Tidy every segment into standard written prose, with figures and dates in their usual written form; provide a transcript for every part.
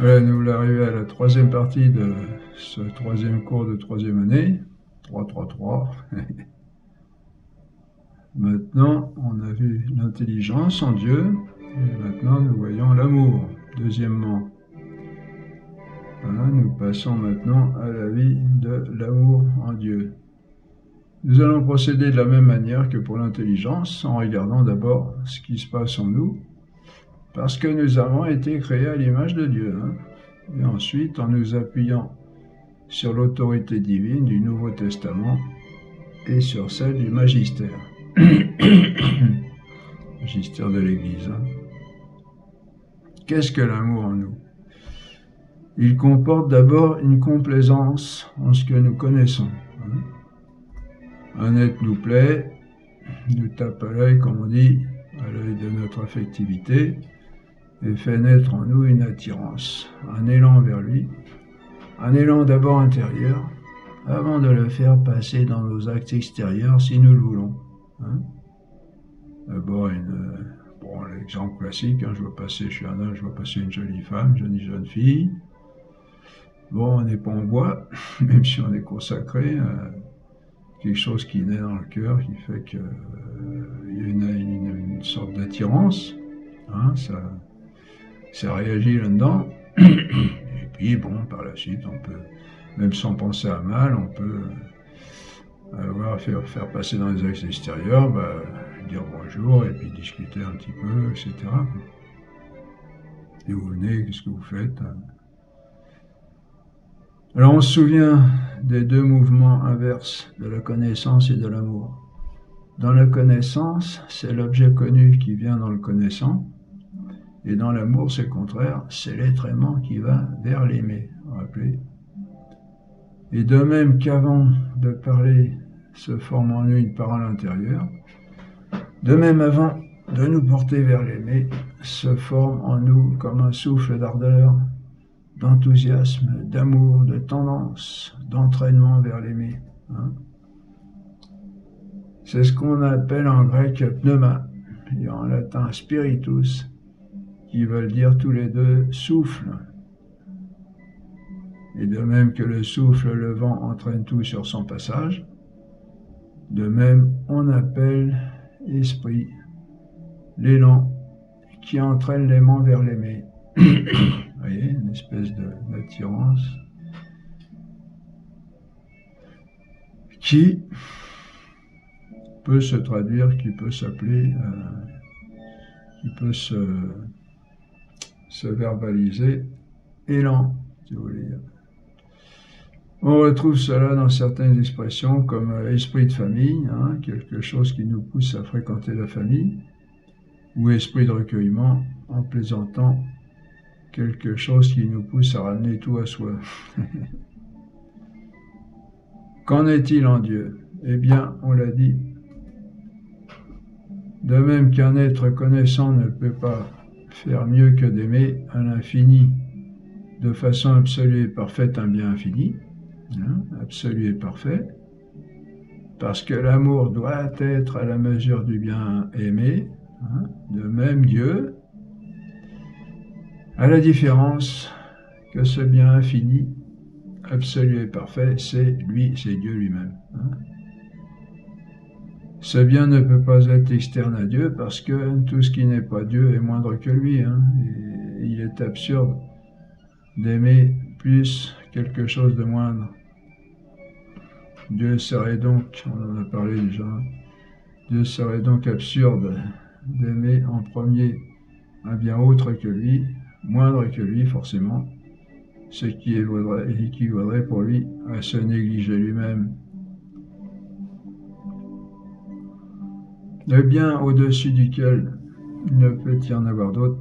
Voilà, nous voulons arriver à la troisième partie de ce troisième cours de troisième année. 3-3-3. Maintenant, on a vu l'intelligence en Dieu, et maintenant nous voyons l'amour, deuxièmement. Voilà, nous passons maintenant à la vie de l'amour en Dieu. Nous allons procéder de la même manière que pour l'intelligence, en regardant d'abord ce qui se passe en nous, parce que nous avons été créés à l'image de Dieu. Et ensuite, en nous appuyant sur l'autorité divine du Nouveau Testament et sur celle du magistère. Magistère de l'Église. Qu'est-ce que l'amour en nous? Il comporte d'abord une complaisance en ce que nous connaissons. Un être nous plaît, nous tape à l'œil, comme on dit, à l'œil de notre affectivité, et fait naître en nous une attirance, un élan vers lui, un élan d'abord intérieur, avant de le faire passer dans nos actes extérieurs si nous le voulons. D'abord, l'exemple classique, je vois passer, je suis un homme, je vois passer une jolie femme, une jeune fille. Bon, on n'est pas en bois, même si on est consacré, quelque chose qui naît dans le cœur, qui fait qu'il y a une sorte d'attirance, ça réagit là-dedans. Et puis, bon, par la suite, on peut, même sans penser à mal, on peut faire passer dans les axes extérieurs, dire bonjour, et puis discuter un petit peu, etc. Et vous venez, qu'est-ce que vous faites? Alors on se souvient des deux mouvements inverses de la connaissance et de l'amour. Dans la connaissance, c'est l'objet connu qui vient dans le connaissant, et dans l'amour, c'est le contraire, c'est l'être aimant qui va vers l'aimé, rappelez. Et de même qu'avant de parler se forme en nous une parole intérieure, de même avant de nous porter vers l'aimé, se forme en nous comme un souffle d'ardeur, d'enthousiasme, d'amour, de tendance, d'entraînement vers l'aimé. C'est ce qu'on appelle en grec pneuma, et en latin spiritus, qui veulent dire tous les deux souffle. Et de même que le souffle, le vent entraîne tout sur son passage, de même on appelle esprit l'élan qui entraîne l'aimant vers l'aimé. Vous voyez, une espèce d'attirance qui peut se traduire, qui peut s'appeler, qui peut se verbaliser élan, si vous voulez dire. On retrouve cela dans certaines expressions comme esprit de famille, quelque chose qui nous pousse à fréquenter la famille, ou esprit de recueillement, en plaisantant, quelque chose qui nous pousse à ramener tout à soi. Qu'en est-il en Dieu? Eh bien, on l'a dit, de même qu'un être connaissant ne peut pas faire mieux que d'aimer à l'infini, de façon absolue et parfaite, un bien infini, absolu et parfait, parce que l'amour doit être à la mesure du bien aimé, de même Dieu, à la différence que ce bien infini, absolu et parfait, c'est Dieu lui-même. Ce bien ne peut pas être externe à Dieu parce que tout ce qui n'est pas Dieu est moindre que lui. Et il est absurde d'aimer plus quelque chose de moindre. Dieu serait donc, on en a parlé déjà, Dieu serait donc absurde d'aimer en premier un bien autre que lui, moindre que lui forcément, ce qui équivaudrait pour lui à se négliger lui-même. Le bien au-dessus duquel il ne peut y en avoir d'autre,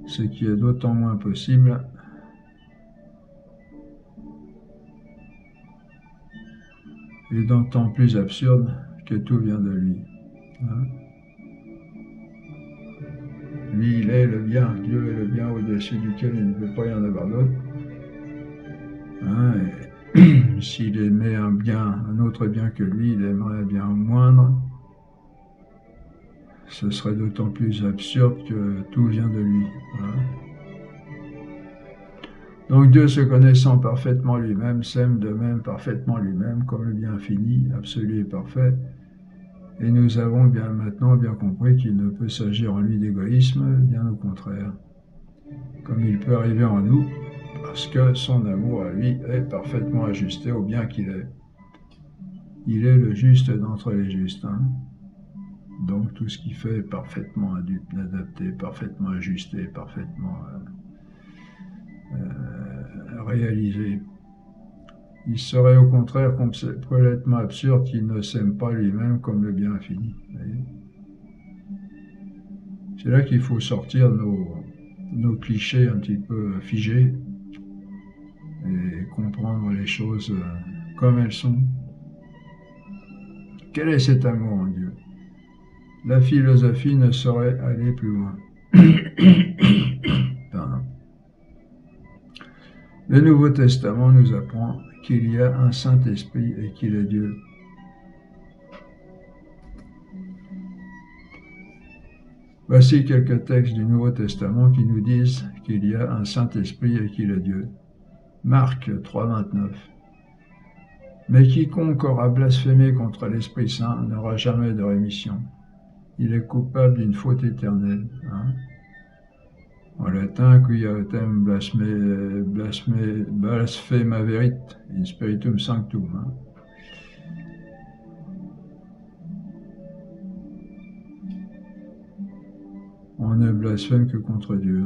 ce qui est d'autant moins possible et d'autant plus absurde que tout vient de lui. Lui, il est le bien, Dieu est le bien au-dessus duquel il ne peut pas y en avoir d'autre. S'il aimait un autre bien que lui, il aimerait un bien moindre. Ce serait d'autant plus absurde que tout vient de lui. Donc Dieu, se connaissant parfaitement lui-même, s'aime de même parfaitement lui-même, comme le bien fini, absolu et parfait. Et nous avons maintenant bien compris qu'il ne peut s'agir en lui d'égoïsme, bien au contraire, comme il peut arriver en nous, parce que son amour à lui est parfaitement ajusté au bien qu'il est. Il est le juste d'entre les justes. Donc tout ce qu'il fait est parfaitement adapté, parfaitement ajusté, parfaitement réalisé. Il serait au contraire complètement absurde qu'il ne s'aime pas lui-même comme le bien infini. C'est là qu'il faut sortir nos clichés un petit peu figés et comprendre les choses comme elles sont. Quel est cet amour en Dieu? La philosophie ne saurait aller plus loin. Pardon. Le Nouveau Testament nous apprend qu'il y a un Saint-Esprit et qu'il est Dieu. Voici quelques textes du Nouveau Testament qui nous disent qu'il y a un Saint-Esprit et qu'il est Dieu. Marc 3,29. Mais quiconque aura blasphémé contre l'Esprit Saint n'aura jamais de rémission. Il est coupable d'une faute éternelle. En latin, quia autem blasphemaverit in spiritum sanctum. On ne blasphème que contre Dieu.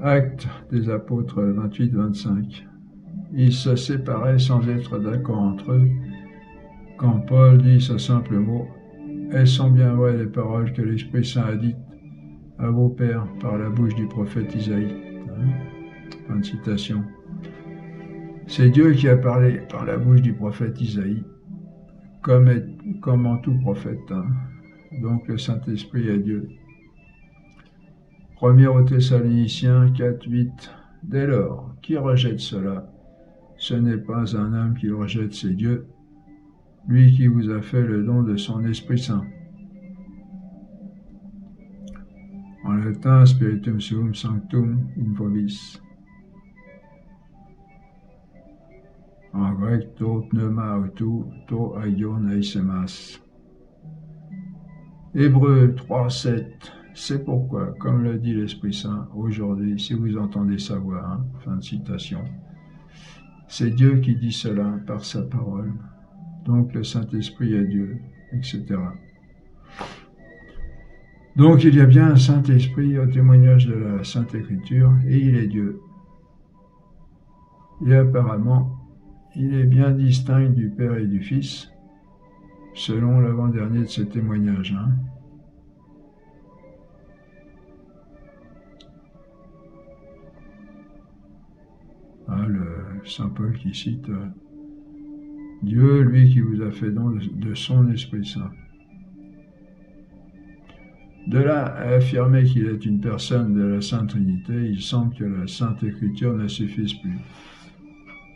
Actes des apôtres 28-25. Ils se séparaient sans être d'accord entre eux, quand Paul dit ce simple mot: « Elles sont bien vraies les paroles que l'Esprit Saint a dites à vos pères par la bouche du prophète Isaïe. » Fin de citation. C'est Dieu qui a parlé par la bouche du prophète Isaïe, comme en tout prophète. Donc le Saint-Esprit est Dieu. 1 aux Thessaloniciens 4:8. Dès lors, qui rejette cela? Ce n'est pas un homme qui le rejette, c'est Dieu, lui qui vous a fait le don de son Esprit Saint. En latin, spiritum suum sanctum in vobis. En grec, to pneuma autou, to aion eisemas. Hébreux 3:7. C'est pourquoi, comme le dit l'Esprit Saint, aujourd'hui, si vous entendez sa voix, fin de citation, c'est Dieu qui dit cela par sa parole. Donc le Saint-Esprit est Dieu, etc. Donc il y a bien un Saint-Esprit au témoignage de la Sainte Écriture, et il est Dieu. Et apparemment, il est bien distinct du Père et du Fils, selon l'avant-dernier de ce témoignage. Le Saint Paul qui cite Dieu, lui qui vous a fait don de son Esprit Saint. De là à affirmer qu'il est une personne de la Sainte Trinité, il semble que la Sainte Écriture ne suffise plus.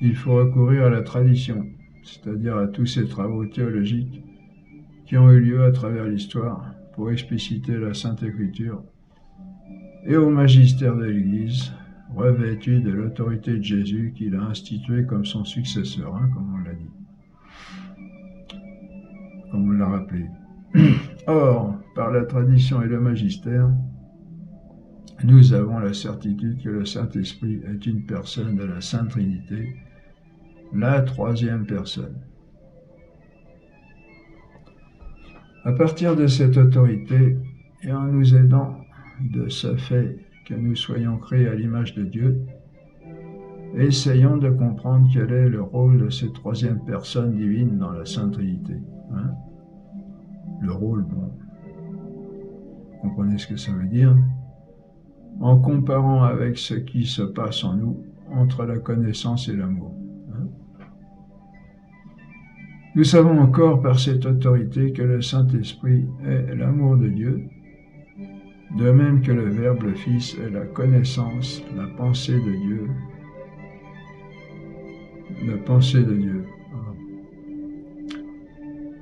Il faut recourir à la tradition, c'est-à-dire à tous ces travaux théologiques qui ont eu lieu à travers l'histoire pour expliciter la Sainte Écriture, et au magistère de l'Église, revêtu de l'autorité de Jésus qu'il a institué comme son successeur, comme on l'a dit, comme on l'a rappelé. Or, par la tradition et le magistère, nous avons la certitude que le Saint-Esprit est une personne de la Sainte Trinité, la troisième personne. À partir de cette autorité, et en nous aidant de ce fait que nous soyons créés à l'image de Dieu, essayons de comprendre quel est le rôle de cette troisième personne divine dans la Sainte Trinité. Le rôle, bon, vous comprenez ce que ça veut dire, en comparant avec ce qui se passe en nous entre la connaissance et l'amour. Nous savons encore par cette autorité que le Saint-Esprit est l'amour de Dieu, de même que le Verbe, le Fils, est la connaissance, la pensée de Dieu. La pensée de Dieu.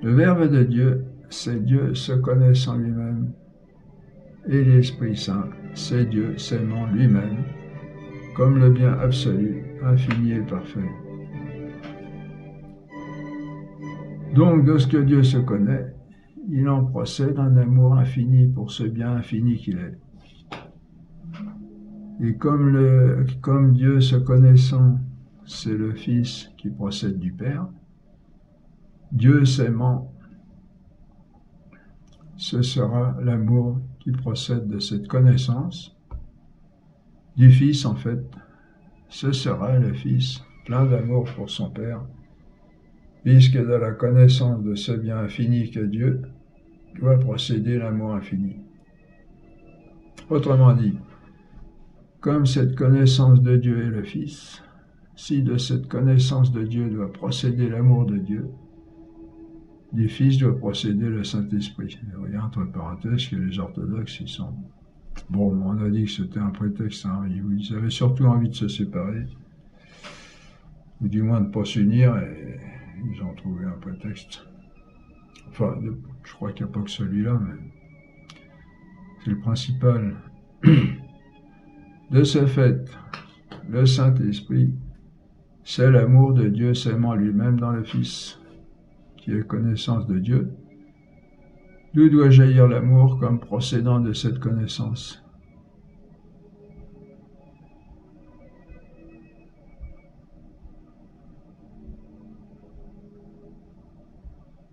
Le Verbe de Dieu, c'est Dieu se connaissant lui-même, et l'Esprit Saint, c'est Dieu s'aimant lui-même, comme le bien absolu, infini et parfait. Donc, de ce que Dieu se connaît, il en procède un amour infini pour ce bien infini qu'il est. Et comme Dieu se connaissant, c'est le Fils qui procède du Père, Dieu s'aimant, ce sera l'amour qui procède de cette connaissance du Fils, en fait. Ce sera le Fils plein d'amour pour son Père, puisque de la connaissance de ce bien infini que Dieu doit procéder l'amour infini. Autrement dit, comme cette connaissance de Dieu est le Fils, si de cette connaissance de Dieu doit procéder l'amour de Dieu, du Fils doit procéder le Saint-Esprit. Vous voyez, entre parenthèses, que les orthodoxes, ils sont... Bon, on a dit que c'était un prétexte, hein. Ils avaient surtout envie de se séparer, ou du moins de ne pas s'unir, et ils ont trouvé un prétexte. Enfin, je crois qu'il n'y a pas que celui-là, mais c'est le principal. De ce fait, le Saint-Esprit, c'est l'amour de Dieu s'aimant lui-même dans le Fils, qui est connaissance de Dieu. D'où doit jaillir l'amour comme procédant de cette connaissance?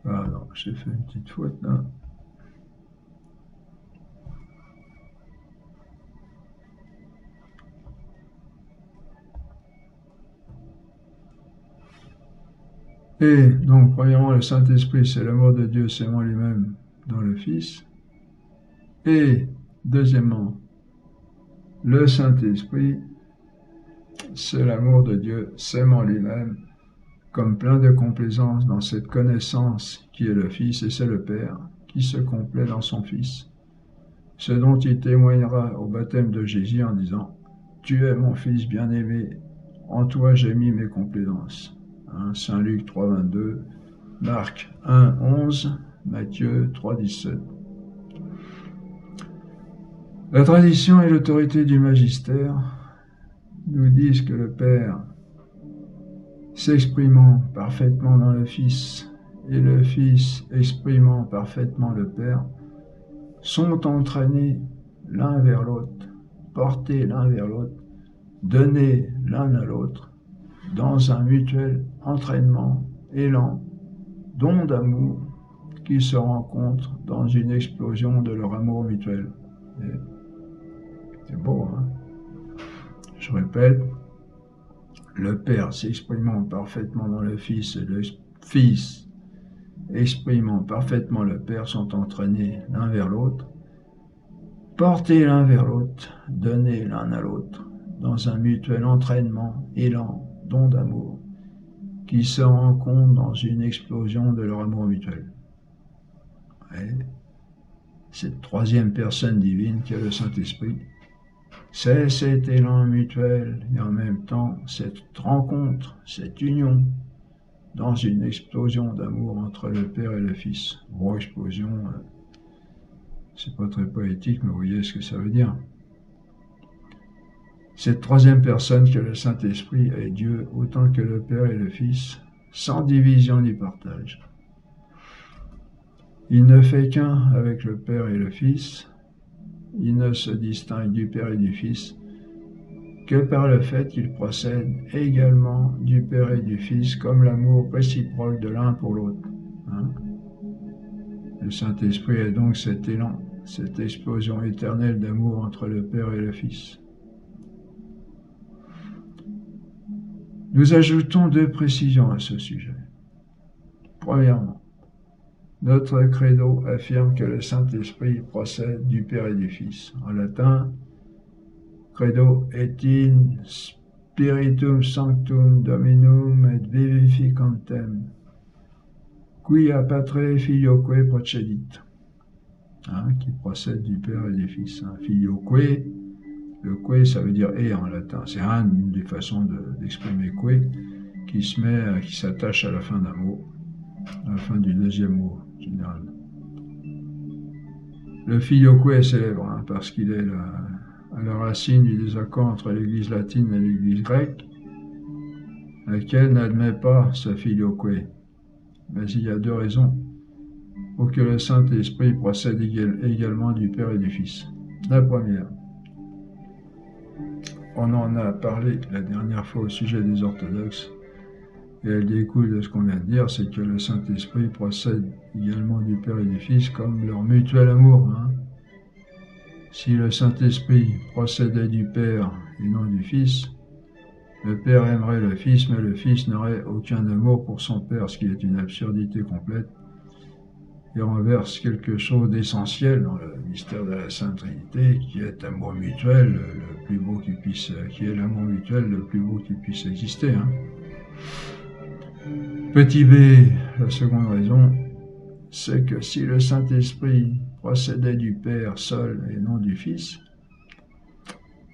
Ah non, j'ai fait une petite faute là. Et donc, premièrement, le Saint-Esprit, c'est l'amour de Dieu s'aimant lui-même dans le Fils. Et deuxièmement, le Saint-Esprit, c'est l'amour de Dieu s'aimant lui-même comme plein de complaisance dans cette connaissance qui est le Fils et c'est le Père qui se complaît dans son Fils. Ce dont il témoignera au baptême de Jésus en disant « Tu es mon Fils bien-aimé, en toi j'ai mis mes complaisances ». Saint Luc 3, 22, Marc 1, 11, Matthieu 3, 17. La tradition et l'autorité du magistère nous disent que le Père, s'exprimant parfaitement dans le Fils et le Fils exprimant parfaitement le Père, sont entraînés l'un vers l'autre, portés l'un vers l'autre, donnés l'un à l'autre, dans un mutuel entraînement, élan, don d'amour qui se rencontrent dans une explosion de leur amour mutuel. C'est beau, hein? Je répète, le Père s'exprimant parfaitement dans le Fils et le Fils exprimant parfaitement le Père sont entraînés l'un vers l'autre, portés l'un vers l'autre, donnés l'un à l'autre, dans un mutuel entraînement, élan, don d'amour, qui se rencontrent dans une explosion de leur amour mutuel. Et cette troisième personne divine qui est le Saint-Esprit, c'est cet élan mutuel et en même temps cette rencontre, cette union dans une explosion d'amour entre le Père et le Fils. Bon, explosion, c'est pas très poétique, mais vous voyez ce que ça veut dire. Cette troisième personne que le Saint-Esprit est Dieu autant que le Père et le Fils, sans division ni partage. Il ne fait qu'un avec le Père et le Fils, il ne se distingue du Père et du Fils que par le fait qu'il procède également du Père et du Fils comme l'amour réciproque de l'un pour l'autre. Le Saint-Esprit est donc cet élan, cette explosion éternelle d'amour entre le Père et le Fils. Nous ajoutons deux précisions à ce sujet. Premièrement, notre credo affirme que le Saint-Esprit procède du Père et du Fils. En latin, credo et in spiritum sanctum dominum et vivificantem, quia patre filioque procedit. Qui procède du Père et du Fils. Filioque, le que ça veut dire et en latin. C'est une des façons d'exprimer que qui s'attache à la fin d'un mot, à la fin du deuxième mot général. Le filioque est célèbre parce qu'il est à la racine du désaccord entre l'Église latine et l'Église grecque, laquelle n'admet pas ce filioque. Mais il y a deux raisons pour que le Saint-Esprit procède également du Père et du Fils. La première, on en a parlé la dernière fois au sujet des orthodoxes, et elle découle de ce qu'on vient de dire, c'est que le Saint-Esprit procède également du Père et du Fils comme leur mutuel amour. Si le Saint-Esprit procédait du Père et non du Fils, le Père aimerait le Fils, mais le Fils n'aurait aucun amour pour son Père, ce qui est une absurdité complète, et renverse quelque chose d'essentiel dans le mystère de la Sainte Trinité, qui est l'amour mutuel le plus beau qui puisse, exister. Petit b, la seconde raison, c'est que si le Saint-Esprit procédait du Père seul et non du Fils,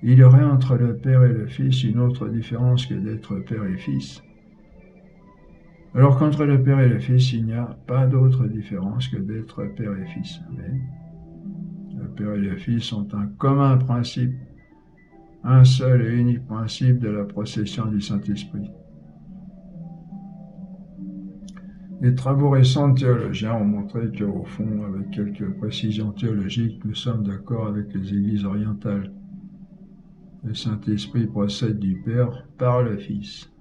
il y aurait entre le Père et le Fils une autre différence que d'être Père et Fils. Alors qu'entre le Père et le Fils, il n'y a pas d'autre différence que d'être Père et Fils. Mais le Père et le Fils ont un commun principe, un seul et unique principe de la procession du Saint-Esprit. Les travaux récents de théologiens ont montré qu'au fond, avec quelques précisions théologiques, nous sommes d'accord avec les églises orientales. Le Saint-Esprit procède du Père par le Fils.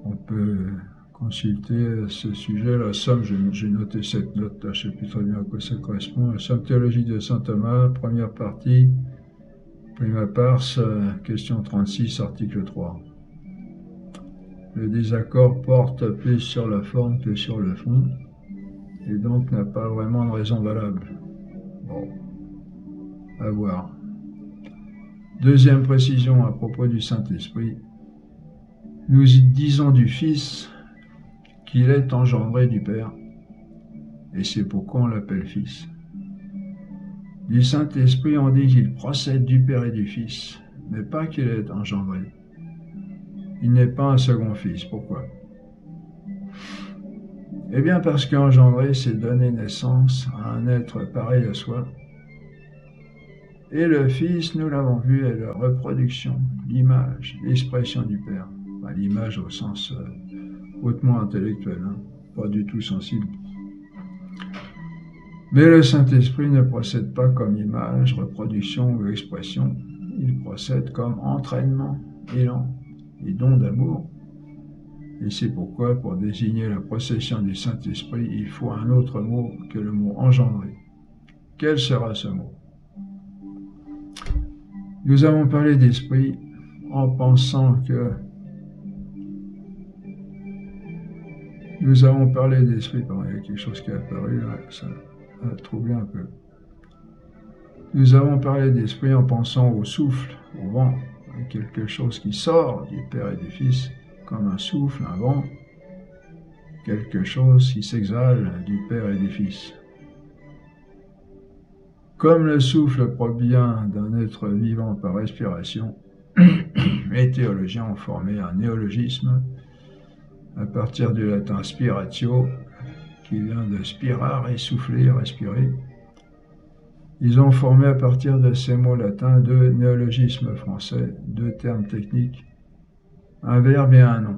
On peut consulter ce sujet, la somme, j'ai noté cette note, là, je ne sais plus très bien à quoi ça correspond, la somme théologique de saint Thomas, première partie, prima pars, question 36, article 3. Le désaccord porte plus sur la forme que sur le fond, et donc n'a pas vraiment de raison valable. Bon, à voir. Deuxième précision à propos du Saint-Esprit. Nous disons du Fils qu'il est engendré du Père, et c'est pourquoi on l'appelle Fils. Du Saint-Esprit, on dit qu'il procède du Père et du Fils, mais pas qu'il est engendré. Il n'est pas un second Fils. Pourquoi? Eh bien parce qu'engendrer, c'est donner naissance à un être pareil à soi. Et le Fils, nous l'avons vu, est la reproduction, l'image, l'expression du Père. Enfin, l'image au sens hautement intellectuel, pas du tout sensible. Mais le Saint-Esprit ne procède pas comme image, reproduction ou expression. Il procède comme entraînement, élan et don d'amour. Et c'est pourquoi, pour désigner la procession du Saint-Esprit, il faut un autre mot que le mot engendré. Quel sera ce mot? Nous avons parlé d'esprit en pensant que nous avons parlé d'esprit, pardon, il y a quelque chose qui est apparu là, ça a troublé un peu. Nous avons parlé d'esprit en pensant au souffle, au vent, à quelque chose qui sort du Père et du Fils, comme un souffle, un vent, quelque chose qui s'exhale du Père et du Fils. Comme le souffle provient d'un être vivant par respiration, les théologiens ont formé un néologisme à partir du latin spiratio, qui vient de spirare, souffler, respirer. Ils ont formé à partir de ces mots latins deux néologismes français, deux termes techniques, un verbe et un nom,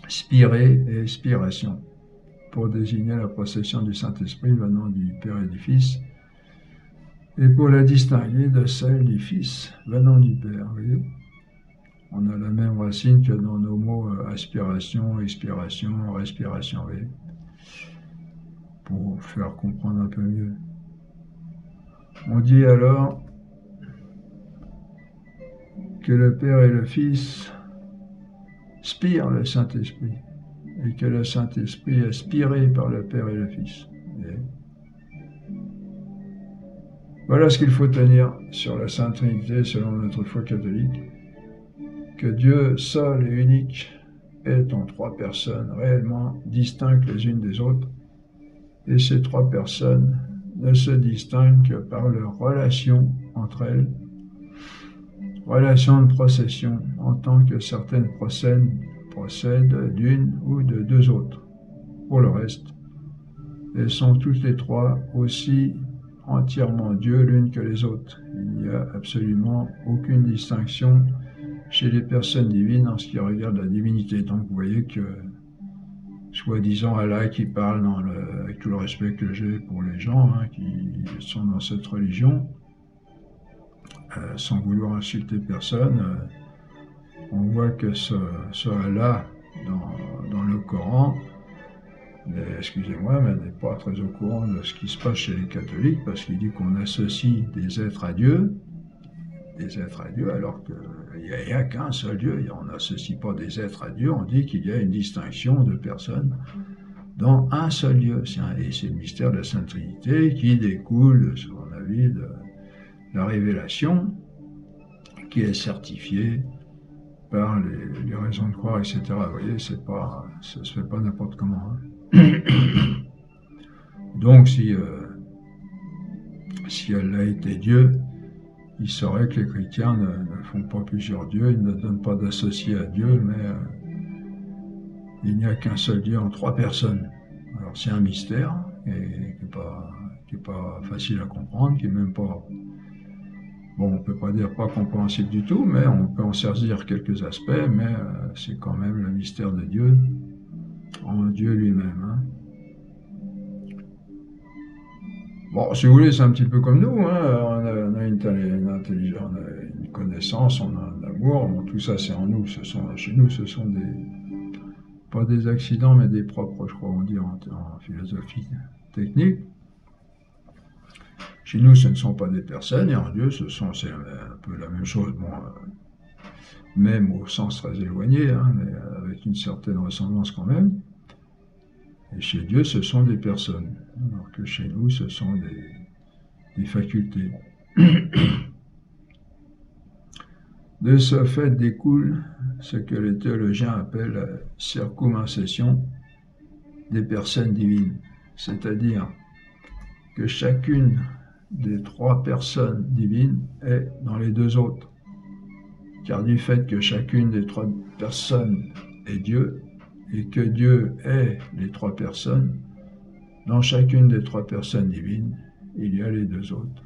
spirer et spiration, pour désigner la procession du Saint-Esprit venant du Père et du Fils, et pour la distinguer de celle du Fils venant du Père. Vous voyez, on a la même racine que dans nos mots aspiration, expiration, respiration, vous voyez, pour faire comprendre un peu mieux. On dit alors que le Père et le Fils spirent le Saint-Esprit, et que le Saint-Esprit est spiré par le Père et le Fils. Et voilà ce qu'il faut tenir sur la Sainte Trinité selon notre foi catholique, que Dieu seul et unique est en trois personnes réellement distinctes les unes des autres, et ces trois personnes ne se distinguent que par leur relation entre elles, relation de procession, en tant que certaines procèdent d'une ou de deux autres. Pour le reste, Elles sont toutes les trois aussi entièrement Dieu l'une que les autres. Il n'y a absolument aucune distinction chez les personnes divines en ce qui regarde la divinité. Donc vous voyez que, soi-disant Allah qui parle avec tout le respect que j'ai pour les gens qui sont dans cette religion, sans vouloir insulter personne, on voit que ce Allah dans le Coran, excusez-moi, mais n'est pas très au courant de ce qui se passe chez les catholiques, parce qu'il dit qu'on associe des êtres à Dieu, alors qu'il n'y a qu'un seul Dieu. On n'associe pas des êtres à Dieu, on dit qu'il y a une distinction de personnes dans un seul Dieu. Et c'est le mystère de la Sainte Trinité qui découle, selon mon avis, de la révélation, qui est certifiée par les raisons de croire, etc. Vous voyez, ça se fait pas n'importe comment. Donc, si Allah était Dieu, il saurait que les chrétiens ne font pas plusieurs dieux, ils ne donnent pas d'associés à Dieu, mais il n'y a qu'un seul Dieu en trois personnes. Alors c'est un mystère qui n'est pas facile à comprendre, qui est même pas... Bon, on ne peut pas dire pas compréhensible du tout, mais on peut en saisir quelques aspects, mais c'est quand même le mystère de Dieu, en Dieu lui-même. Bon, si vous voulez, c'est un petit peu comme nous, on a une intelligence, on a une connaissance, on a un amour, bon, tout ça c'est en nous, chez nous ce sont pas des accidents, mais des propres, je crois on dit en philosophie technique. Chez nous, ce ne sont pas des personnes, et en Dieu, c'est un peu la même chose, bon, même au sens très éloigné, mais avec une certaine ressemblance quand même. Et chez Dieu, ce sont des personnes, alors que chez nous, ce sont des facultés. De ce fait découle ce que les théologiens appellent la circumcision des personnes divines, c'est-à-dire que chacune des trois personnes divines est dans les deux autres, car du fait que chacune des trois personnes est Dieu, et que Dieu est les trois personnes, dans chacune des trois personnes divines, il y a les deux autres.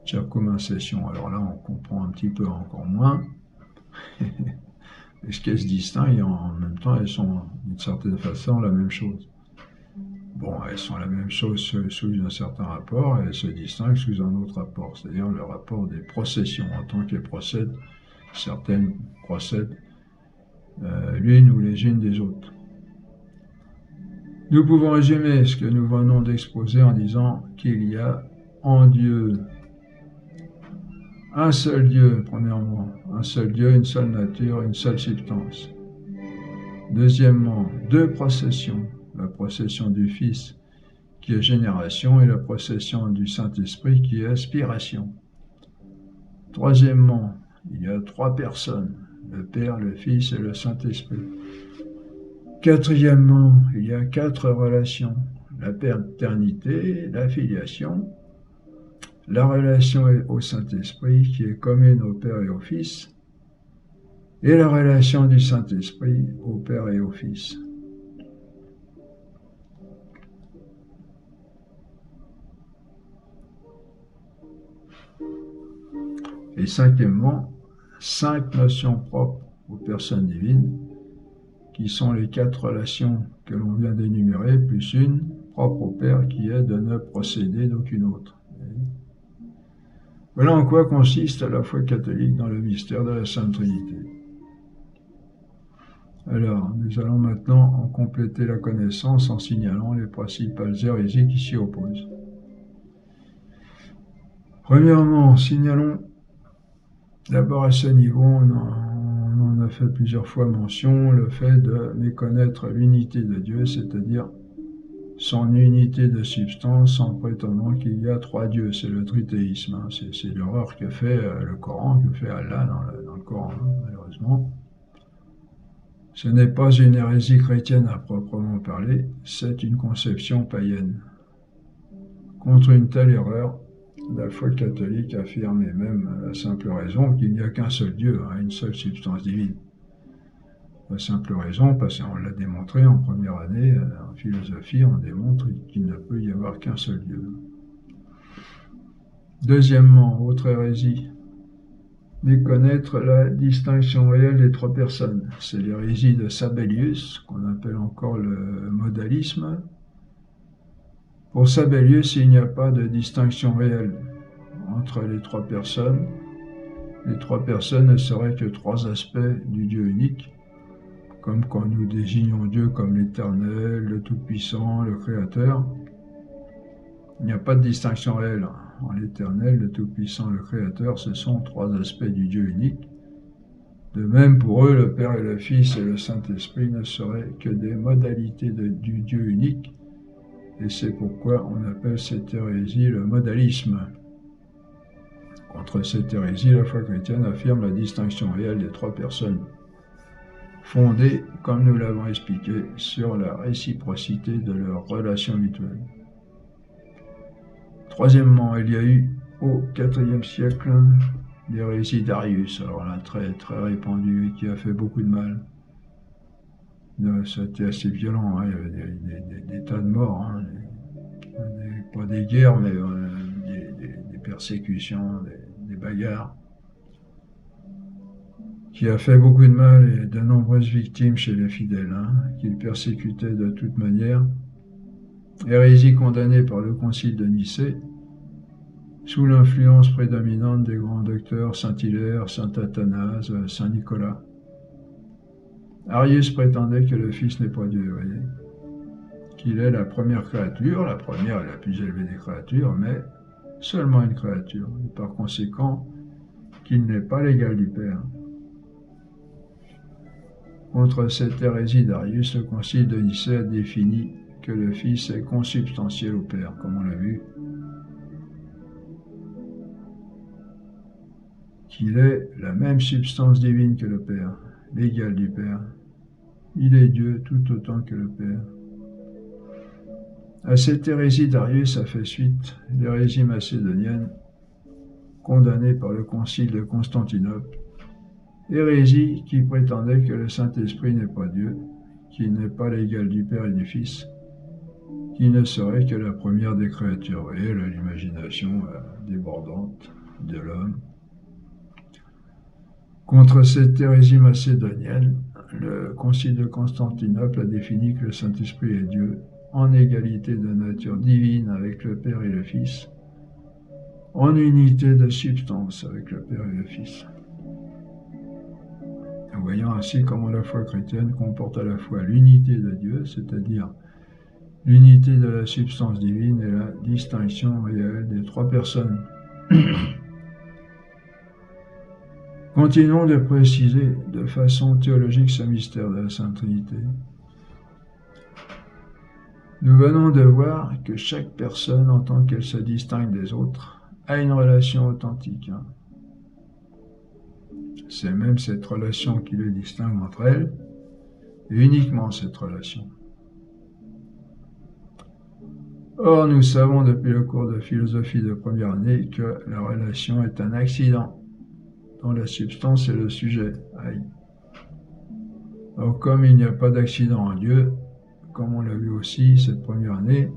Circumcision, alors là on comprend un petit peu encore moins. Est-ce qu'elles se distinguent et en même temps elles sont d'une certaine façon la même chose? Bon, elles sont la même chose sous un certain rapport et elles se distinguent sous un autre rapport, c'est-à-dire le rapport des processions. En tant qu'elles procèdent, certaines procèdent l'une ou les unes des autres. Nous pouvons résumer ce que nous venons d'exposer en disant qu'il y a en Dieu un seul Dieu, premièrement, un seul Dieu, une seule nature, une seule substance. Deuxièmement, deux processions, la procession du Fils qui est génération et la procession du Saint-Esprit qui est aspiration. Troisièmement, il y a trois personnes, le Père, le Fils et le Saint-Esprit. Quatrièmement, il y a quatre relations, la paternité, la filiation, la relation au Saint-Esprit qui est commune au Père et au Fils, et la relation du Saint-Esprit au Père et au Fils. Et cinquièmement, 5 notions propres aux personnes divines, qui sont les 4 relations que l'on vient d'énumérer, plus une propre au Père qui est de ne procéder d'aucune autre. Voilà en quoi consiste la foi catholique dans le mystère de la Sainte Trinité. Alors, nous allons maintenant en compléter la connaissance en signalant les principales hérésies qui s'y opposent. Premièrement, signalons d'abord à ce niveau, on en a fait plusieurs fois mention, le fait de méconnaître l'unité de Dieu, c'est-à-dire son unité de substance en prétendant qu'il y a 3 dieux. C'est le trithéisme, c'est l'erreur que fait le Coran, que fait Allah dans le Coran, malheureusement. Ce n'est pas une hérésie chrétienne à proprement parler, c'est une conception païenne. Contre une telle erreur, la foi catholique affirme, et même la simple raison, qu'il n'y a qu'un seul Dieu, une seule substance divine. La simple raison, parce qu'on l'a démontré en première année, en philosophie, on démontre qu'il ne peut y avoir qu'un seul Dieu. Deuxièmement, autre hérésie, méconnaître la distinction réelle des trois personnes. C'est l'hérésie de Sabellius, qu'on appelle encore le modalisme. Pour Sabellius, il n'y a pas de distinction réelle entre les trois personnes. Les trois personnes ne seraient que trois aspects du Dieu unique, comme quand nous désignons Dieu comme l'Éternel, le Tout-Puissant, le Créateur. Il n'y a pas de distinction réelle. En l'Éternel, le Tout-Puissant, le Créateur, ce sont trois aspects du Dieu unique. De même, pour eux, le Père et le Fils et le Saint-Esprit ne seraient que des modalités du Dieu unique, et c'est pourquoi on appelle cette hérésie le modalisme. Contre cette hérésie, la foi chrétienne affirme la distinction réelle des trois personnes, fondée, comme nous l'avons expliqué, sur la réciprocité de leurs relations mutuelles. Troisièmement, il y a eu au IVe siècle l'hérésie d'Arius, alors là très répandue et qui a fait beaucoup de mal. C'était assez violent, hein. Il y avait des tas de morts, hein. Pas des guerres, mais des persécutions, des bagarres, qui a fait beaucoup de mal et de nombreuses victimes chez les fidèles, hein, qu'ils persécutaient de toute manière. Hérésie condamnée par le concile de Nicée, sous l'influence prédominante des grands docteurs Saint Hilaire, Saint Athanase, Saint Nicolas. Arius prétendait que le Fils n'est pas Dieu, voyez, qu'il est la première créature, la première et la plus élevée des créatures, mais seulement une créature, et par conséquent qu'il n'est pas l'égal du Père. Contre cette hérésie d'Arius, le concile de Nicée a défini que le Fils est consubstantiel au Père, comme on l'a vu, qu'il est la même substance divine que le Père, l'égal du Père. Il est Dieu tout autant que le Père. À cette hérésie d'Arius a fait suite l'hérésie macédonienne, condamnée par le concile de Constantinople, hérésie qui prétendait que le Saint-Esprit n'est pas Dieu, qu'il n'est pas l'égal du Père et du Fils, qui ne serait que la première des créatures. Vous voyez, l'imagination débordante de l'homme. Contre cette hérésie macédonienne, le concile de Constantinople a défini que le Saint-Esprit est Dieu, en égalité de nature divine avec le Père et le Fils, en unité de substance avec le Père et le Fils. Voyons ainsi comment la foi chrétienne comporte à la fois l'unité de Dieu, c'est-à-dire l'unité de la substance divine et la distinction réelle des trois personnes. Continuons de préciser de façon théologique ce mystère de la Sainte Trinité. Nous venons de voir que chaque personne, en tant qu'elle se distingue des autres, a une relation authentique. C'est même cette relation qui les distingue entre elles, et uniquement cette relation. Or, nous savons depuis le cours de philosophie de première année que la relation est un accident, dont la substance est le sujet. Aïe. Alors, comme il n'y a pas d'accident en Dieu, comme on l'a vu aussi cette première année,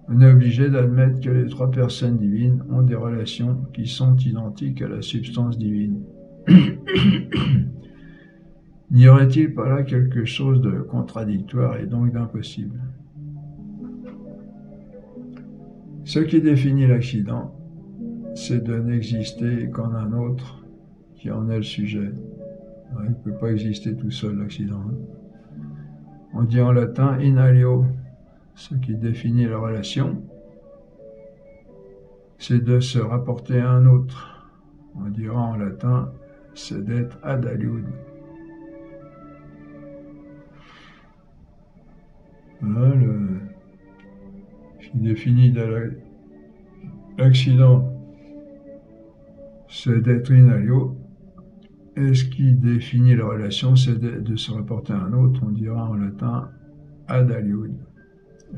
on est obligé d'admettre que les trois personnes divines ont des relations qui sont identiques à la substance divine. N'y aurait-il pas là quelque chose de contradictoire et donc d'impossible? Ce qui définit l'accident, c'est de n'exister qu'en un autre qui en est le sujet. Il ne peut pas exister tout seul, l'accident. On dit en latin in alio. Ce qui définit la relation, c'est de se rapporter à un autre. On dira en latin, c'est d'être ad aliud. Voilà, ce qui définit l'accident, c'est d'être in alio. Et ce qui définit la relation, c'est de se rapporter à un autre. On dira en latin ad aliud.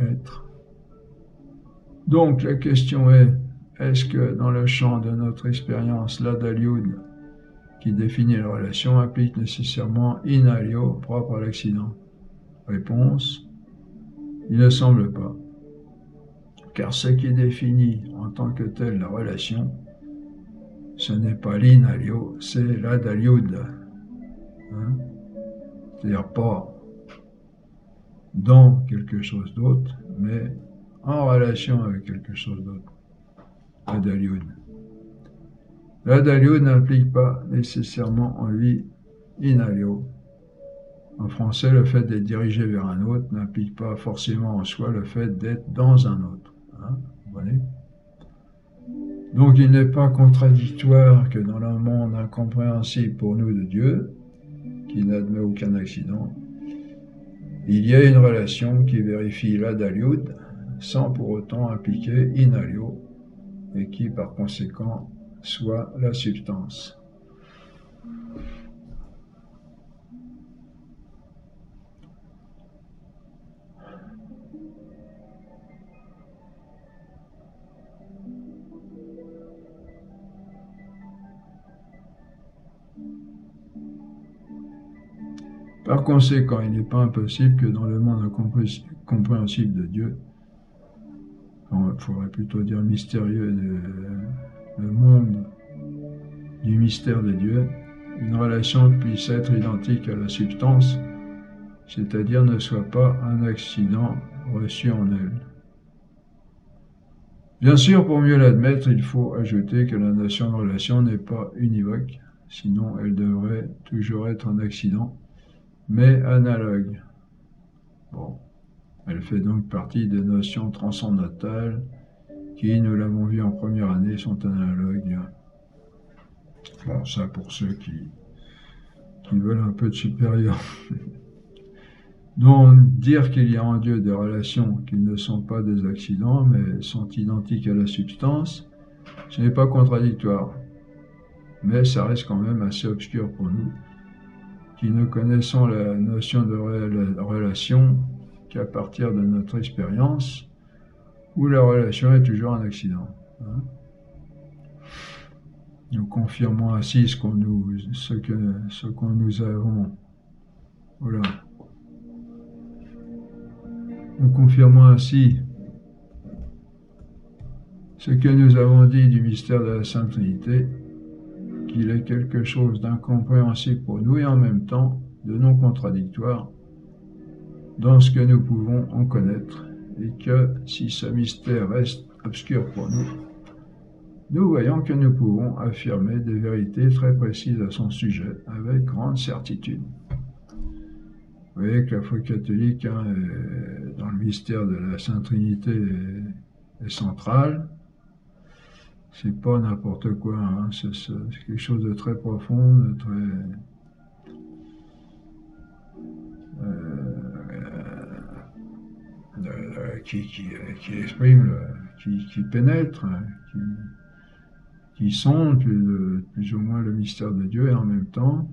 Être. Donc la question est, est-ce que dans le champ de notre expérience, l'ad aliud, qui définit la relation implique nécessairement in alio propre à l'accident? Réponse, il ne semble pas. Car ce qui définit en tant que tel la relation, ce n'est pas l'in alio, c'est l'ad aliud. Hein? C'est-à-dire pas dans quelque chose d'autre, mais en relation avec quelque chose d'autre. L'ad aliud. L'ad aliud n'implique pas nécessairement en lui in alio. En français, le fait d'être dirigé vers un autre n'implique pas forcément en soi le fait d'être dans un autre. Hein, vous voyez ? Donc il n'est pas contradictoire que dans le monde incompréhensible pour nous de Dieu, qui n'admet aucun accident, il y a une relation qui vérifie l'ad aliud sans pour autant impliquer in alio et qui par conséquent soit la substance. Par conséquent, il n'est pas impossible que dans le monde incompréhensible de Dieu, il faudrait plutôt dire mystérieux, le monde du mystère de Dieu, une relation puisse être identique à la substance, c'est-à-dire ne soit pas un accident reçu en elle. Bien sûr, pour mieux l'admettre, il faut ajouter que la notion de relation n'est pas univoque, sinon elle devrait toujours être un accident, mais analogue. Bon, elle fait donc partie des notions transcendantales qui, nous l'avons vu en première année, sont analogues. Bon, ça pour ceux qui veulent un peu de supérieur. Donc, dire qu'il y a en Dieu des relations qui ne sont pas des accidents, mais sont identiques à la substance, ce n'est pas contradictoire. Mais ça reste quand même assez obscur pour nous, qui ne connaissons la notion de relation qu'à partir de notre expérience, où la relation est toujours un accident. Hein? Nous confirmons ainsi ce qu'on nous avons. Voilà. Nous confirmons ainsi ce que nous avons dit du mystère de la Sainte Trinité, qu'il est quelque chose d'incompréhensible pour nous et en même temps de non contradictoire dans ce que nous pouvons en connaître, et que si ce mystère reste obscur pour nous, nous voyons que nous pouvons affirmer des vérités très précises à son sujet avec grande certitude. Vous voyez que la foi catholique, dans le mystère de la Sainte Trinité, est centrale. C'est pas n'importe quoi, hein. C'est quelque chose de très profond, de très qui exprime, qui pénètre, qui sonde plus ou moins le mystère de Dieu et en même temps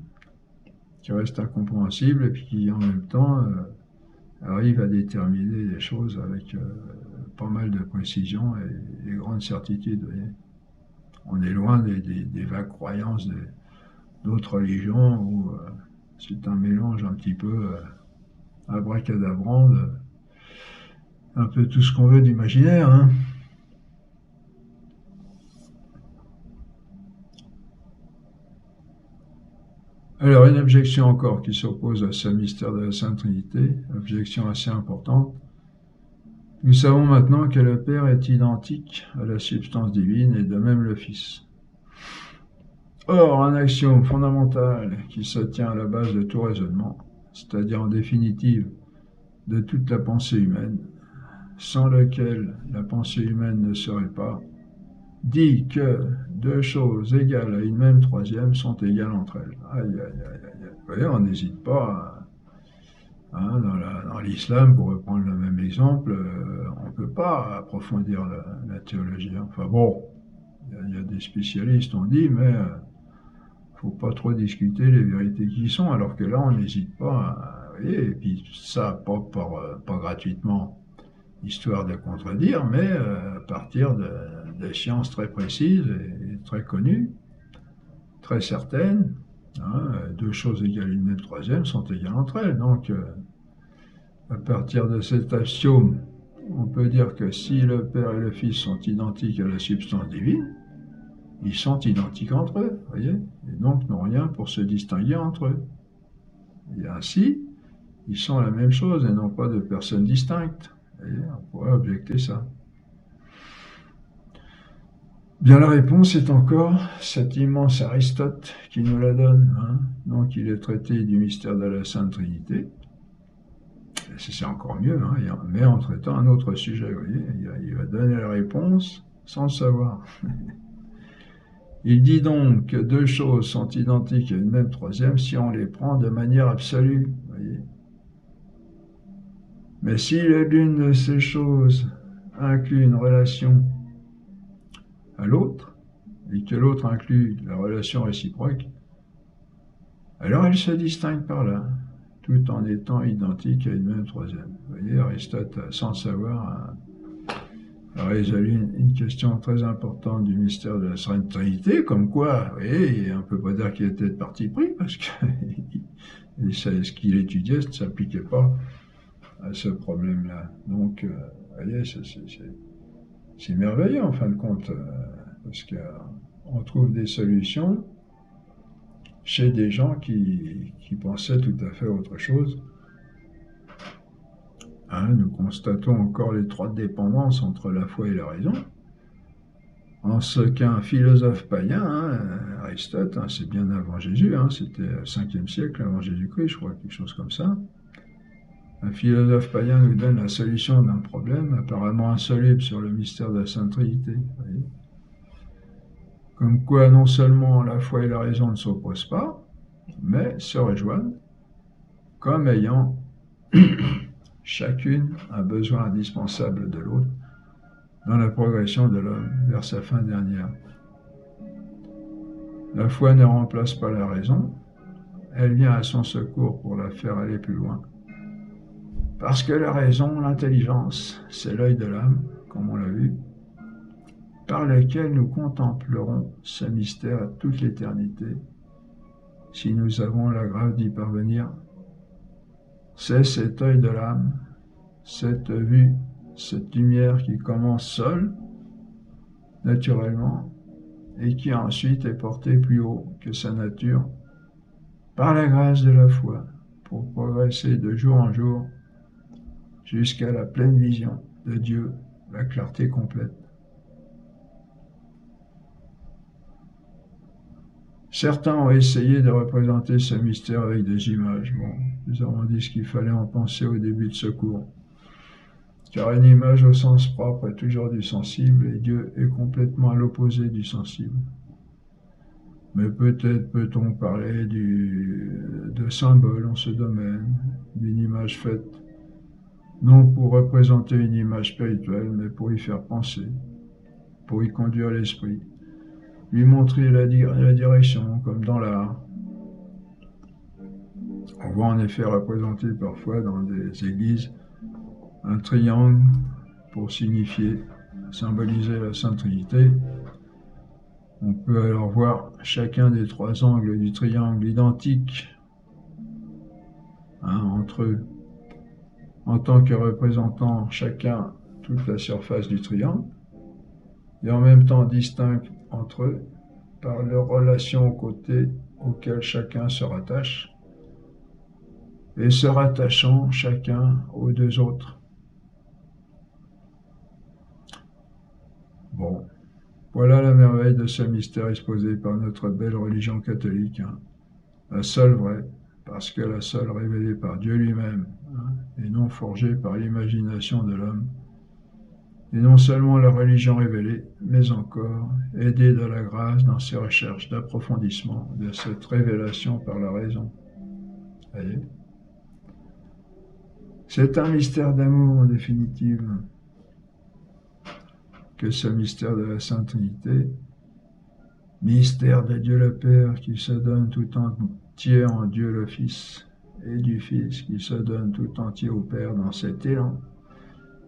qui reste incompréhensible et puis qui en même temps arrive à déterminer les choses avec pas mal de précision et grande certitude. Vous voyez. On est loin des vagues croyances d'autres religions où c'est un mélange un petit peu abracadabrant de un peu tout ce qu'on veut d'imaginaire. Hein. Alors, une objection encore qui s'oppose à ce mystère de la Sainte Trinité, objection assez importante. Nous savons maintenant que le Père est identique à la substance divine et de même le Fils. Or, un axiome fondamental qui se tient à la base de tout raisonnement, c'est-à-dire en définitive de toute la pensée humaine, sans lequel la pensée humaine ne serait pas, dit que deux choses égales à une même troisième sont égales entre elles. Aïe, aïe, aïe, aïe. Vous voyez, on n'hésite pas, dans l'islam, pour reprendre le même exemple, on ne peut pas approfondir la théologie. Enfin bon, il y a des spécialistes, on dit, mais faut pas trop discuter les vérités qui y sont, alors que là, on n'hésite pas, vous voyez, et puis ça, pas gratuitement, histoire de contredire, mais à partir de sciences très précises et très connues, très certaines, Hein, deux choses égales une même troisième sont égales entre elles. Donc, à partir de cet axiome, on peut dire que si le Père et le Fils sont identiques à la substance divine, ils sont identiques entre eux, voyez, et donc n'ont rien pour se distinguer entre eux. Et ainsi, ils sont la même chose et non pas de personnes distinctes. Voyez, on pourrait objecter ça. Bien, la réponse est encore cet immense Aristote qui nous la donne. Hein. Donc, il est traité du mystère de la Sainte Trinité. C'est encore mieux, hein, mais en traitant un autre sujet. Vous voyez, il va donner la réponse sans le savoir. Il dit donc que deux choses sont identiques à une même troisième si on les prend de manière absolue. Voyez. Mais si l'une de ces choses inclut une relation à l'autre, et que l'autre inclut la relation réciproque, alors elle se distingue par là, tout en étant identique à une même troisième. Vous voyez, Aristote, sans le savoir, a résolu une question très importante du mystère de la Sainte Trinité, comme quoi, vous voyez, on ne peut pas dire qu'il était de parti pris, parce que ce qu'il étudiait ne s'appliquait pas à ce problème-là. Donc, vous voyez, c'est merveilleux en fin de compte, parce qu'on trouve des solutions chez des gens qui pensaient tout à fait autre chose. Hein, nous constatons encore l'étroite dépendance entre la foi et la raison. En ce qu'un philosophe païen, hein, Aristote, hein, c'est bien avant Jésus, hein, c'était au 5e siècle avant Jésus-Christ, je crois, quelque chose comme ça. Un philosophe païen nous donne la solution d'un problème apparemment insoluble sur le mystère de la Sainte Trinité. Voyez. Comme quoi, non seulement la foi et la raison ne s'opposent pas, mais se rejoignent comme ayant chacune un besoin indispensable de l'autre dans la progression de l'homme vers sa fin dernière. La foi ne remplace pas la raison, elle vient à son secours pour la faire aller plus loin. Parce que la raison, l'intelligence, c'est l'œil de l'âme, comme on l'a vu, par lequel nous contemplerons ce mystère à toute l'éternité, si nous avons la grâce d'y parvenir. C'est cet œil de l'âme, cette vue, cette lumière qui commence seule, naturellement, et qui ensuite est portée plus haut que sa nature, par la grâce de la foi, pour progresser de jour en jour jusqu'à la pleine vision de Dieu, la clarté complète. Certains ont essayé de représenter ce mystère avec des images. Bon, nous avons dit ce qu'il fallait en penser au début de ce cours. Car une image au sens propre est toujours du sensible et Dieu est complètement à l'opposé du sensible. Mais peut-être peut-on parler de symbole en ce domaine, d'une image faite, non pour représenter une image spirituelle, mais pour y faire penser, pour y conduire l'esprit, lui montrer la direction, comme dans l'art. On voit en effet représenter parfois dans des églises un triangle pour signifier, symboliser la Sainte Trinité. On peut alors voir chacun des trois angles du triangle identiques entre eux, en tant que représentant chacun toute la surface du triangle, et en même temps distincts entre eux par leur relation aux côtés auxquels chacun se rattache, et se rattachant chacun aux deux autres. Bon, voilà la merveille de ce mystère exposé par notre belle religion catholique, la seule vraie, parce que la seule révélée par Dieu lui-même, et non forgée par l'imagination de l'homme, et non seulement la religion révélée, mais encore aidée de la grâce dans ses recherches d'approfondissement de cette révélation par la raison. Voyez ? C'est un mystère d'amour en définitive, que ce mystère de la Sainte Trinité, mystère de Dieu le Père qui se donne tout entier en Dieu le Fils, et du Fils qui se donne tout entier au Père dans cet élan,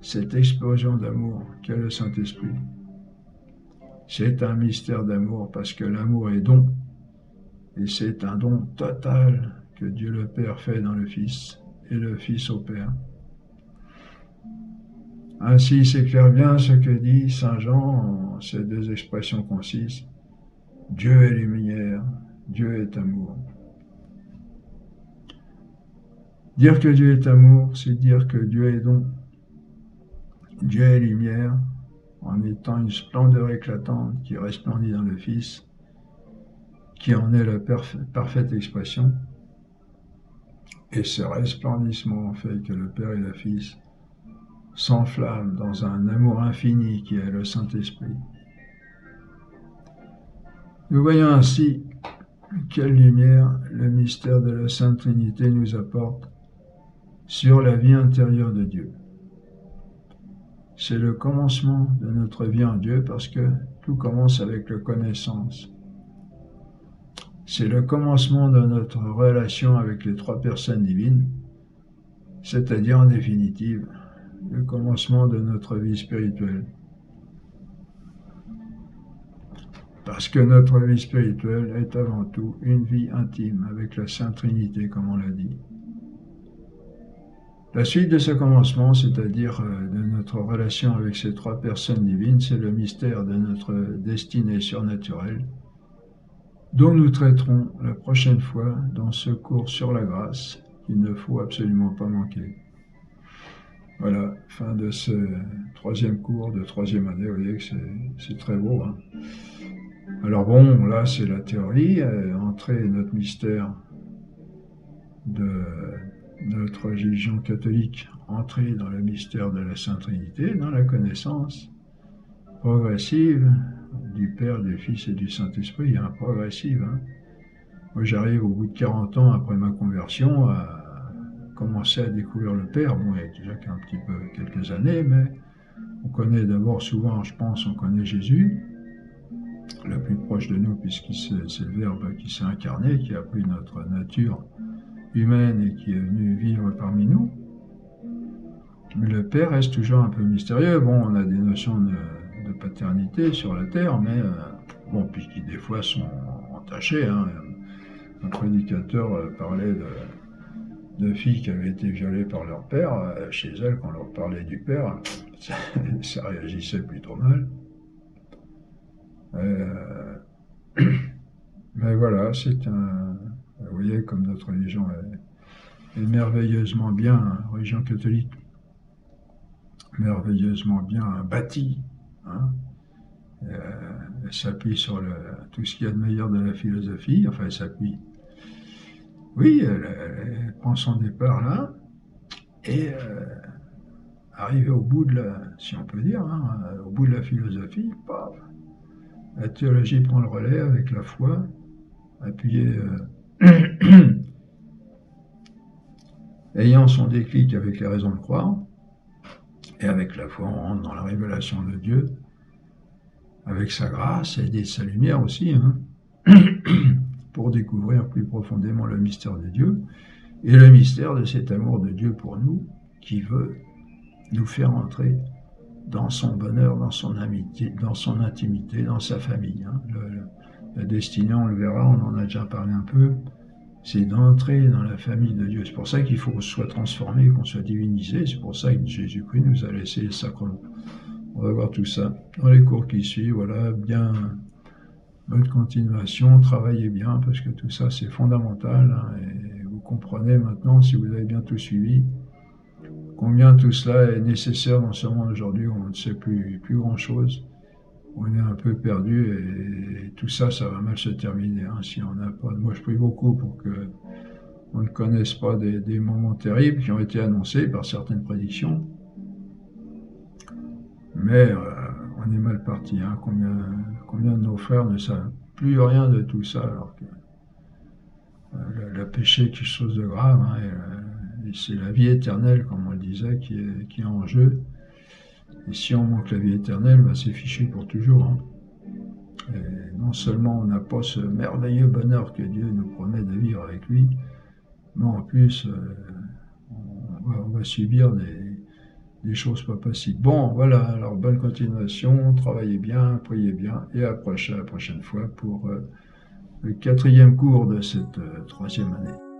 cette explosion d'amour qu'est le Saint-Esprit. C'est un mystère d'amour parce que l'amour est don, Et c'est un don total que Dieu le Père fait dans le Fils, et le Fils au Père. Ainsi s'éclaire bien ce que dit saint Jean en ces deux expressions concises. Dieu est lumière, Dieu est amour. Dire que Dieu est amour, c'est dire que Dieu est don. Dieu est lumière, en étant une splendeur éclatante qui resplendit dans le Fils, qui en est la parfaite expression. Et ce resplendissement fait que le Père et le Fils s'enflamment dans un amour infini qui est le Saint-Esprit. Nous voyons ainsi quelle lumière le mystère de la Sainte Trinité nous apporte sur la vie intérieure de Dieu. C'est le commencement de notre vie en Dieu parce que tout commence avec la connaissance. C'est le commencement de notre relation avec les trois personnes divines, c'est-à-dire en définitive, le commencement de notre vie spirituelle. Parce que notre vie spirituelle est avant tout une vie intime avec la Sainte Trinité, comme on l'a dit. La suite de ce commencement, c'est-à-dire de notre relation avec ces trois personnes divines, c'est le mystère de notre destinée surnaturelle, dont nous traiterons la prochaine fois dans ce cours sur la grâce, qu'il ne faut absolument pas manquer. Voilà, fin de ce troisième cours de troisième année. Vous voyez que c'est très beau, hein. Alors bon, là c'est la théorie, entrer notre mystère de notre religion catholique, entrer dans le mystère de la Sainte Trinité, dans la connaissance progressive du Père, du Fils et du Saint-Esprit, hein, progressive. Hein. Moi j'arrive au bout de 40 ans après ma conversion à commencer à découvrir le Père. Bon, il y a déjà qu'un petit peu quelques années, mais on connaît d'abord souvent, je pense, on connaît Jésus, le plus proche de nous, puisque c'est le Verbe qui s'est incarné, qui a pris notre nature humaine et qui est venu vivre parmi nous. Mais le Père reste toujours un peu mystérieux. Bon, on a des notions de paternité sur la terre, mais bon, puis qui des fois sont entachées. Hein. Un prédicateur parlait de filles qui avaient été violées par leur père. Chez elles, quand on leur parlait du Père, ça réagissait plutôt mal. Mais voilà, c'est un... Vous voyez comme notre religion est merveilleusement bien, hein, religion catholique, merveilleusement bien bâtie. Hein. Elle s'appuie sur tout ce qu'il y a de meilleur de la philosophie, enfin elle s'appuie. Oui, elle prend son départ là, et arrivé au bout de la, si on peut dire, hein, au bout de la philosophie, paf, la théologie prend le relais avec la foi, appuyée, ayant son déclic avec les raisons de croire, et avec la foi, on rentre dans la révélation de Dieu, avec sa grâce et sa lumière aussi, hein, pour découvrir plus profondément le mystère de Dieu, et le mystère de cet amour de Dieu pour nous, qui veut nous faire entrer dans son bonheur, dans son amitié, dans son intimité, dans sa famille. Hein. La destinée, on le verra, on en a déjà parlé un peu, c'est d'entrer dans la famille de Dieu. C'est pour ça qu'il faut qu'on soit transformé, qu'on soit divinisé. C'est pour ça que Jésus-Christ nous a laissé les sacrements. On va voir tout ça dans les cours qui suivent. Voilà, bien, bonne continuation, travaillez bien, parce que tout ça, c'est fondamental. Hein, et vous comprenez maintenant, si vous avez bien tout suivi, combien tout cela est nécessaire dans ce monde aujourd'hui où on ne sait plus grand-chose. On est un peu perdu et tout ça, ça va mal se terminer. Hein, si on n'a pas, moi, je prie beaucoup pour que on ne connaisse pas des moments terribles qui ont été annoncés par certaines prédictions. Mais on est mal parti. Hein, combien de nos frères ne savent plus rien de tout ça, alors que le péché est quelque chose de grave. Hein, et c'est la vie éternelle, comme on le disait, qui est en jeu. Et si on manque la vie éternelle, ben c'est fichu pour toujours. Hein. Et non seulement on n'a pas ce merveilleux bonheur que Dieu nous promet de vivre avec lui, mais en plus on va subir des choses pas possibles. Bon, voilà, alors bonne continuation, travaillez bien, priez bien, et à la prochaine fois pour le quatrième cours de cette troisième année.